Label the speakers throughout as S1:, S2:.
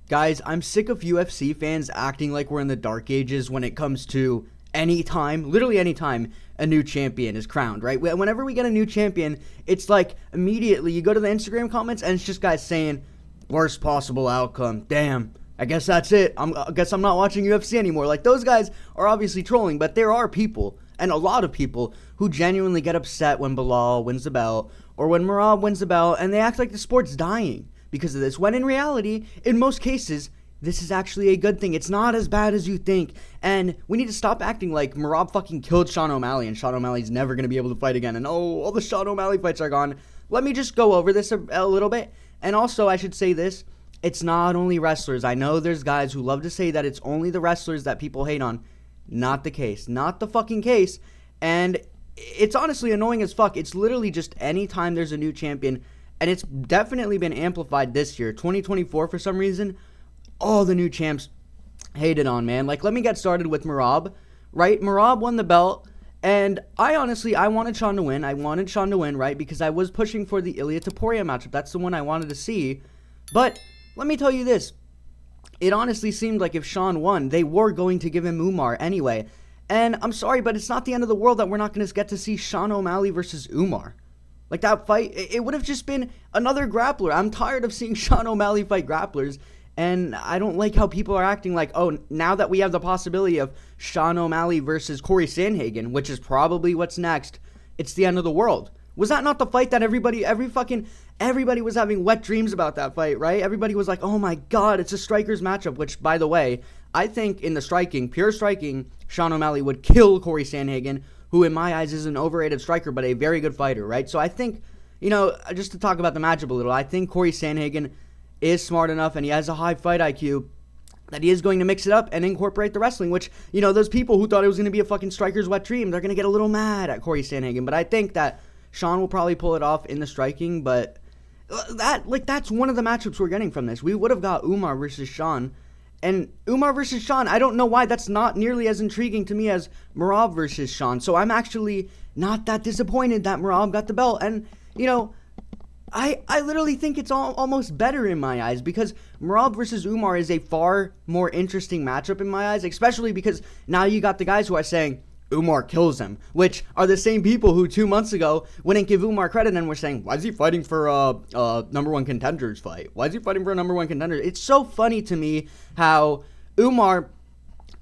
S1: Guys, I'm sick of UFC fans acting like we're in the dark ages when it comes to literally anytime, a new champion is crowned, right? Whenever we get a new champion, it's like immediately you go to the Instagram comments and it's just guys saying, worst possible outcome. Damn, I guess that's it. I guess I'm not watching UFC anymore. Like, those guys are obviously trolling, but there are people, and a lot of people, who genuinely get upset when Belal wins the belt or when Merab wins the belt, and they act like the sport's dying because of this, when in reality, in most cases, this is actually a good thing. It's not as bad as you think, and we need to stop acting like Merab fucking killed Sean O'Malley, and Sean O'Malley's never going to be able to fight again, and all the Sean O'Malley fights are gone. Let me just go over this a little bit, and also I should say this, it's not only wrestlers. I know there's guys who love to say that it's only the wrestlers that people hate on. Not the case. Not the fucking case, and it's honestly annoying as fuck. It's literally just anytime there's a new champion, and it's definitely been amplified this year, 2024, for some reason. All the new champs hated on, man. Like, let me get started with Merab, right? Merab won the belt, and I wanted Sean to win. I wanted Sean to win, right? Because I was pushing for the Ilia Topurias matchup. That's the one I wanted to see. But let me tell you this. It honestly seemed like if Sean won, they were going to give him Umar anyway. And I'm sorry, but it's not the end of the world that we're not going to get to see Sean O'Malley versus Umar. Like, that fight, it would have just been another grappler. I'm tired of seeing Sean O'Malley fight grapplers. And I don't like how people are acting like, oh, now that we have the possibility of Sean O'Malley versus Corey Sandhagen, which is probably what's next, it's the end of the world. Was that not the fight that everybody was having wet dreams about that fight, right? Everybody was like, oh my God, it's a strikers matchup, which, by the way, I think in the pure striking, Sean O'Malley would kill Corey Sandhagen, who in my eyes is an overrated striker, but a very good fighter, right? So I think, just to talk about the matchup a little, I think Corey Sandhagen is smart enough and he has a high fight IQ that he is going to mix it up and incorporate the wrestling, which, those people who thought it was going to be a fucking striker's wet dream, they're going to get a little mad at Corey Sandhagen. But I think that Sean will probably pull it off in the striking, but that's one of the matchups we're getting from this. We would have got Umar versus Sean, and Umar versus Sean, I don't know why that's not nearly as intriguing to me as Merab versus Sean. So I'm actually not that disappointed that Merab got the belt. And, I literally think it's almost better in my eyes, because Merab versus Umar is a far more interesting matchup in my eyes, especially because now you got the guys who are saying Umar kills him, which are the same people who 2 months ago wouldn't give Umar credit and were saying, why is he fighting for a number one contenders fight? Why is he fighting for a number one contender? It's so funny to me how Umar,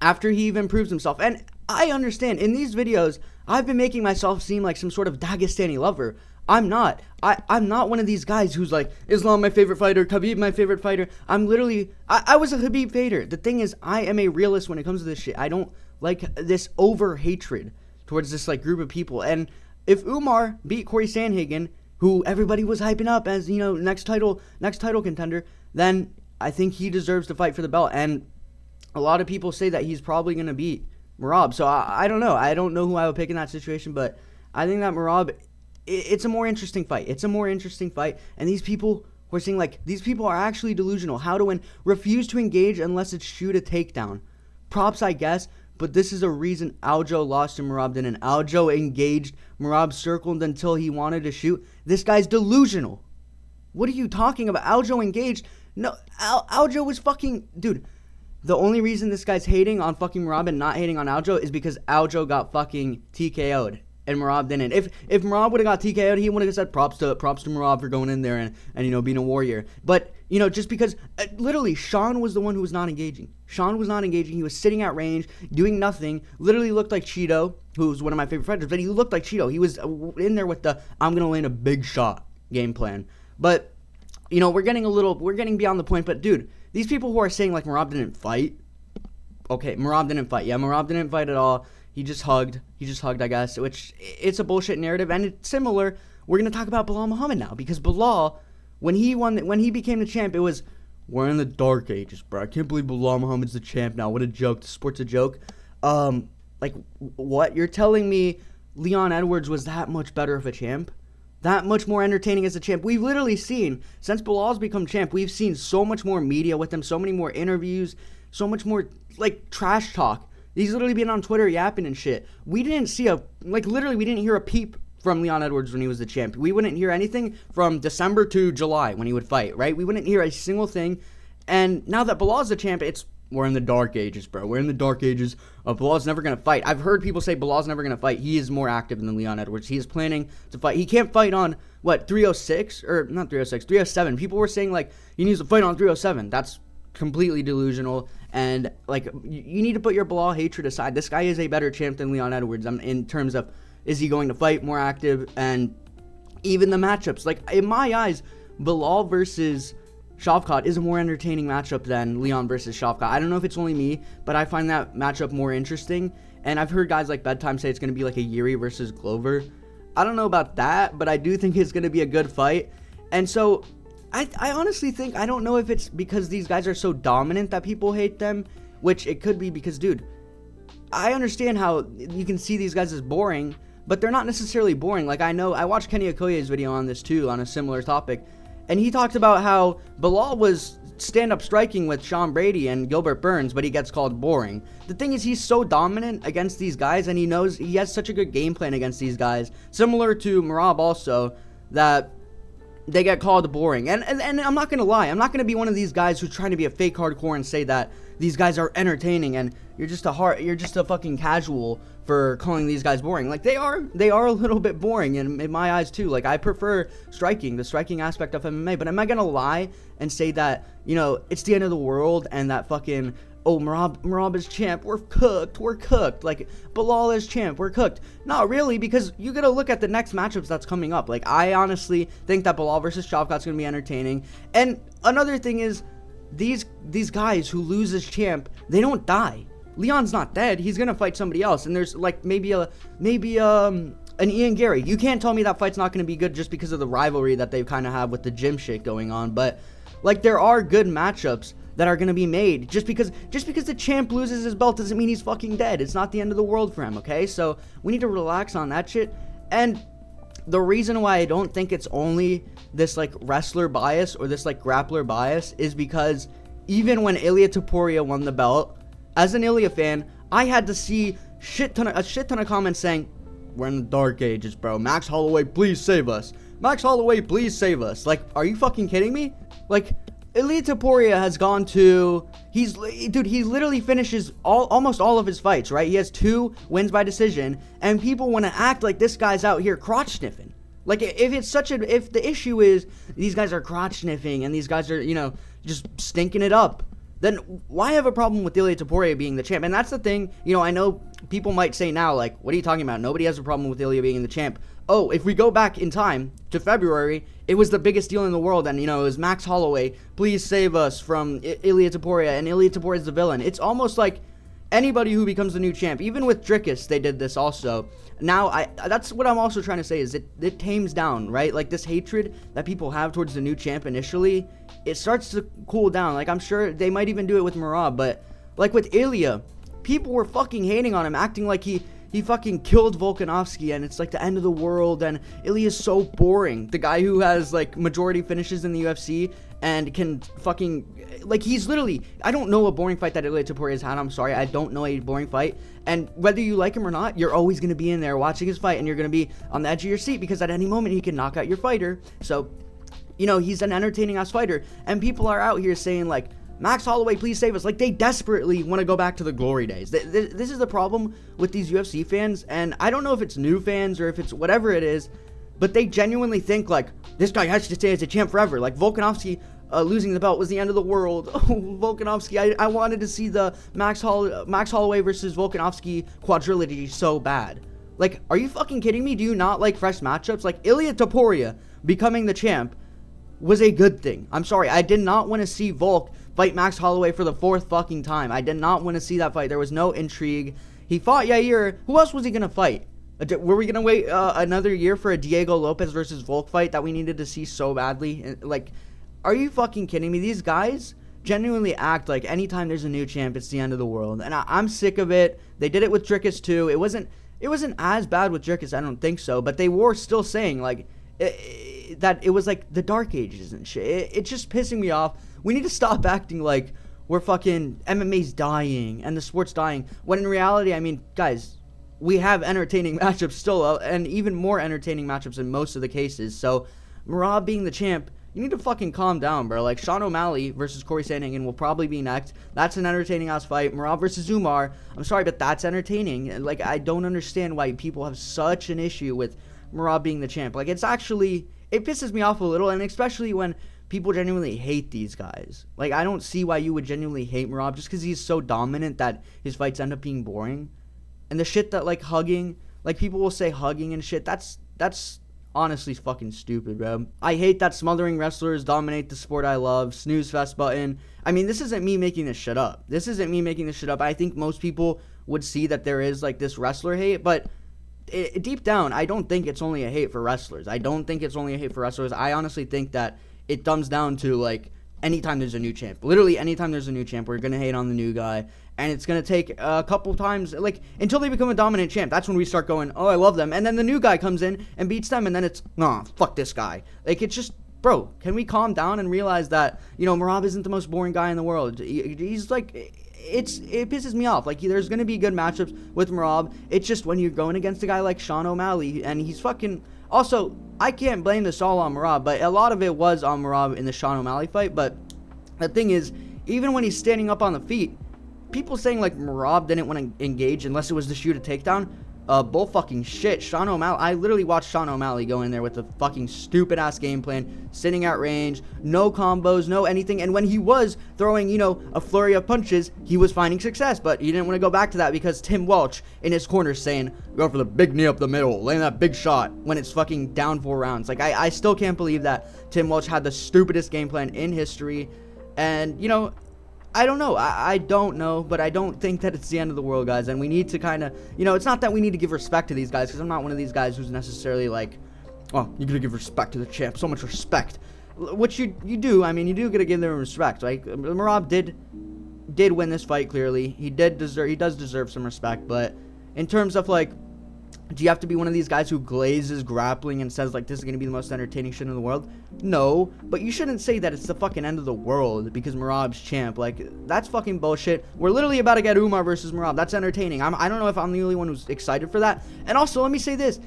S1: after he even proves himself, and I understand, in these videos, I've been making myself seem like some sort of Dagestani lover. I'm not. I'm not one of these guys who's like, Islam my favorite fighter, Khabib my favorite fighter. I'm literally, I was a Khabib fighter. The thing is, I am a realist when it comes to this shit. I don't like this over hatred towards this like group of people. And if Umar beat Corey Sandhagen, who everybody was hyping up as, next title contender, then I think he deserves to fight for the belt. And a lot of people say that he's probably going to beat Merab. So I don't know. I don't know who I would pick in that situation, but I think that Merab, it's a more interesting fight. It's a more interesting fight. And these people who are saying, like, these people are actually delusional. How to win? Refuse to engage unless it's shoot a takedown. Props, I guess, but this is a reason Aljo lost to Merab didn't. Aljo engaged, Merab circled until he wanted to shoot. This guy's delusional. What are you talking about? Aljo engaged? No, Aljo was fucking... Dude, the only reason this guy's hating on fucking Merab and not hating on Aljo is because Aljo got fucking TKO'd. And Merab didn't. If Merab would have got TKO'd, he would have said props to Merab for going in there and being a warrior. But, just because, literally, Sean was the one who was not engaging. Sean was not engaging. He was sitting at range, doing nothing. Literally looked like Cheeto, who's one of my favorite fighters. But he looked like Cheeto. He was in there with the, I'm going to land a big shot game plan. But, we're getting beyond the point. But, dude, these people who are saying, like, Merab didn't fight. Okay, Merab didn't fight. Yeah, Merab didn't fight at all. He just hugged, I guess, which it's a bullshit narrative. And it's similar. We're going to talk about Belal Muhammad now, because Belal, when he became the champ, it was, we're in the dark ages, bro. I can't believe Belal Muhammad's the champ now. What a joke. The sport's a joke. Like, what? You're telling me Leon Edwards was that much better of a champ? That much more entertaining as a champ? We've literally seen, since Belal's become champ, we've seen so much more media with him, so many more interviews, so much more, like, trash talk. He's literally been on Twitter yapping and shit. We didn't see we didn't hear a peep from Leon Edwards when he was the champ. We wouldn't hear anything from December to July when he would fight, right? We wouldn't hear a single thing. And now that Belal's the champ, we're in the dark ages, bro. We're in the dark ages. Belal's never going to fight. I've heard people say Belal's never going to fight. He is more active than Leon Edwards. He is planning to fight. He can't fight on, 306? Or not 306, 307. People were saying, like, he needs to fight on 307. That's completely delusional. And, like, you need to put your Belal hatred aside. This guy is a better champ than Leon Edwards in terms of, is he going to fight more active? And even the matchups. Like, in my eyes, Belal versus Shavkat is a more entertaining matchup than Leon versus Shavkat. I don't know if it's only me, but I find that matchup more interesting. And I've heard guys like Bedtime say it's going to be like a Yuri versus Glover. I don't know about that, but I do think it's going to be a good fight. And so I honestly think, I don't know if it's because these guys are so dominant that people hate them, which it could be because, dude, I understand how you can see these guys as boring, but they're not necessarily boring. Like, I watched Kenny Okoye's video on this too, on a similar topic. And he talked about how Belal was stand-up striking with Sean Brady and Gilbert Burns, but he gets called boring. The thing is, he's so dominant against these guys, and he knows he has such a good game plan against these guys, similar to Merab also, that they get called boring. And I'm not going to lie. I'm not going to be one of these guys who's trying to be a fake hardcore and say that these guys are entertaining and you're just a fucking casual for calling these guys boring. Like, they are a little bit boring in my eyes too. Like, I prefer the striking aspect of MMA, but am I going to lie and say that, it's the end of the world and that fucking, oh, Merab is champ, we're cooked, like, Belal is champ, we're cooked? Not really, because you gotta look at the next matchups that's coming up. Like, I honestly think that Belal versus Shavkat's gonna be entertaining. And another thing is, these guys who lose as champ, they don't die. Leon's not dead. He's gonna fight somebody else, and there's like maybe an Ian Gary. You can't tell me that fight's not gonna be good just because of the rivalry that they kind of have with the gym shit going on. But like, there are good matchups that are gonna be made. Just because the champ loses his belt doesn't mean he's fucking dead. It's not the end of the world for him. Okay, so we need to relax on that shit. And the reason why I don't think it's only this like wrestler bias or this like grappler bias is because even when Ilia Topurias won the belt, as an Ilia fan, I had to see a shit ton of comments saying, we're in the dark ages, bro. Max Holloway, please save us. Max Holloway, please save us. Like, are you fucking kidding me? Like, Ilia Topurias has gone to, he literally finishes almost all of his fights, right? He has 2 wins by decision, and people want to act like this guy's out here crotch sniffing. Like, if the issue is these guys are crotch sniffing and these guys are, just stinking it up, then why have a problem with Ilia Topurias being the champ? And that's the thing, I know people might say now, like, what are you talking about? Nobody has a problem with Ilia being the champ. Oh, if we go back in time to February, it was the biggest deal in the world, and, it was Max Holloway, please save us from Ilia Topurias, and Ilia Topurias is the villain. It's almost like anybody who becomes the new champ, even with Dricus, they did this also. Now, that's what I'm also trying to say, is it tames down, right? Like, this hatred that people have towards the new champ initially, it starts to cool down. Like, I'm sure they might even do it with Merab, but, like, with Ilia, people were fucking hating on him, acting like he fucking killed Volkanovski, and it's like the end of the world, and Ilia is so boring. The guy who has, like, majority finishes in the UFC and can fucking, like, he's literally, I don't know a boring fight that Ilia Topurias had. I'm sorry, I don't know a boring fight. And whether you like him or not, you're always going to be in there watching his fight, and you're going to be on the edge of your seat because at any moment he can knock out your fighter. So, he's an entertaining ass fighter, and people are out here saying, like, Max Holloway, please save us. Like, they desperately want to go back to the glory days. This is the problem with these UFC fans, and I don't know if it's new fans or if it's whatever it is, but they genuinely think, like, this guy has to stay as a champ forever. Like, Volkanovski losing the belt was the end of the world. Oh, Volkanovski, I wanted to see the Max Holloway versus Volkanovski quadrilogy so bad. Like, are you fucking kidding me? Do you not like fresh matchups? Like, Ilia Topurias becoming the champ was a good thing. I'm sorry, I did not want to see Volk fight Max Holloway for the 4th fucking time. I did not want to see that fight. There was no intrigue. He fought Yair. Who else was he going to fight? Were we going to wait another year for a Diego Lopez versus Volk fight that we needed to see so badly? Like, are you fucking kidding me? These guys genuinely act like anytime there's a new champ, it's the end of the world. And I'm sick of it. They did it with Dricus too. It wasn't as bad with Dricus, I don't think so. But they were still saying, like, that it was like the dark ages and shit. It's just pissing me off. We need to stop acting like we're fucking MMA's dying and the sport's dying, when in reality, I mean, guys, we have entertaining matchups still, and even more entertaining matchups in most of the cases. So Merab being the champ, you need to fucking calm down, bro. Like, Sean O'Malley versus Corey Sandhagen will probably be next. That's an entertaining-ass fight. Merab versus Umar, I'm sorry, but that's entertaining. Like, I don't understand why people have such an issue with Merab being the champ. Like, it's actually, it pisses me off a little, and especially when people genuinely hate these guys. Like, I don't see why you would genuinely hate Merab just because he's so dominant that his fights end up being boring. And the shit that, like, hugging, like, people will say hugging and shit, that's honestly fucking stupid, bro. I hate that smothering wrestlers dominate the sport I love. Snooze fest button. I mean, this isn't me making this shit up. I think most people would see that there is, like, this wrestler hate, but deep down, I don't think it's only a hate for wrestlers. I honestly think that it comes down to, like, anytime there's a new champ. Literally, anytime there's a new champ, we're going to hate on the new guy. And it's going to take a couple times, like, until they become a dominant champ. That's when we start going, oh, I love them. And then the new guy comes in and beats them, and then it's, nah, fuck this guy. Like, it's just, bro, can we calm down and realize that, you know, Merab isn't the most boring guy in the world. He's, like, it pisses me off. Like, there's going to be good matchups with Merab. It's just when you're going against a guy like Sean O'Malley, and he's fucking... Also, I can't blame this all on Merab, but a lot of it was on Merab in the Sean O'Malley fight. But the thing is, even when he's standing up on the feet, people saying, like, Merab didn't want to engage unless it was to shoot a takedown, bull fucking shit. Sean O'Malley, I literally watched Sean O'Malley go in there with a fucking stupid-ass game plan, sitting at range, no combos, no anything, and when he was throwing, you know, a flurry of punches, he was finding success, but he didn't want to go back to that because Tim Welch in his corner saying, go for the big knee up the middle, laying that big shot when it's fucking down 4 rounds. Like, I still can't believe that Tim Welch had the stupidest game plan in history, and, you know, I don't know. I don't know, but I don't think that it's the end of the world, guys. And we need to kind of, you know, it's not that we need to give respect to these guys, because I'm not one of these guys who's necessarily like, oh, you're going to give respect to the champ. So much respect. Which you do. I mean, you do got to give them respect. Like, Merab did win this fight, clearly. He does deserve some respect. But in terms of, like, do you have to be one of these guys who glazes grappling and says, like, this is going to be the most entertaining shit in the world? No, but you shouldn't say that it's the fucking end of the world because Merab's champ. Like, that's fucking bullshit. We're literally about to get Umar versus Merab. That's entertaining. I don't know if I'm the only one who's excited for that. And also, let me say this.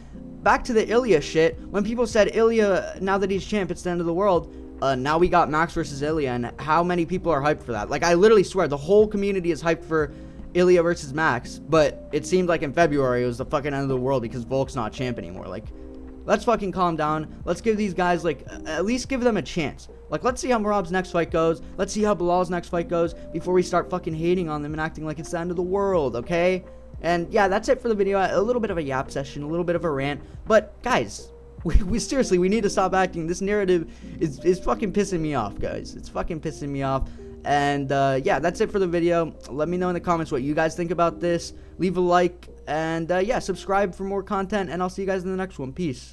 S1: Back to the Ilia shit. When people said Ilia, now that he's champ, it's the end of the world. Now we got Max versus Ilia, and how many people are hyped for that? Like, I literally swear, the whole community is hyped for Ilia versus Max, but it seemed like in February it was the fucking end of the world because Volk's not champ anymore. Like, let's fucking calm down. Let's give these guys, like, at least give them a chance. Like, let's see how Merab's next fight goes. Let's see how Belal's next fight goes before we start fucking hating on them and acting like it's the end of the world, okay? And yeah, that's it for the video. A little bit of a yap session, a little bit of a rant, but guys, we seriously, we need to stop acting. This narrative is fucking pissing me off, guys. It's fucking pissing me off. And yeah, that's it for the video. Let me know in the comments what you guys think about this. Leave a like, and yeah, subscribe for more content, and I'll see you guys in the next one. Peace.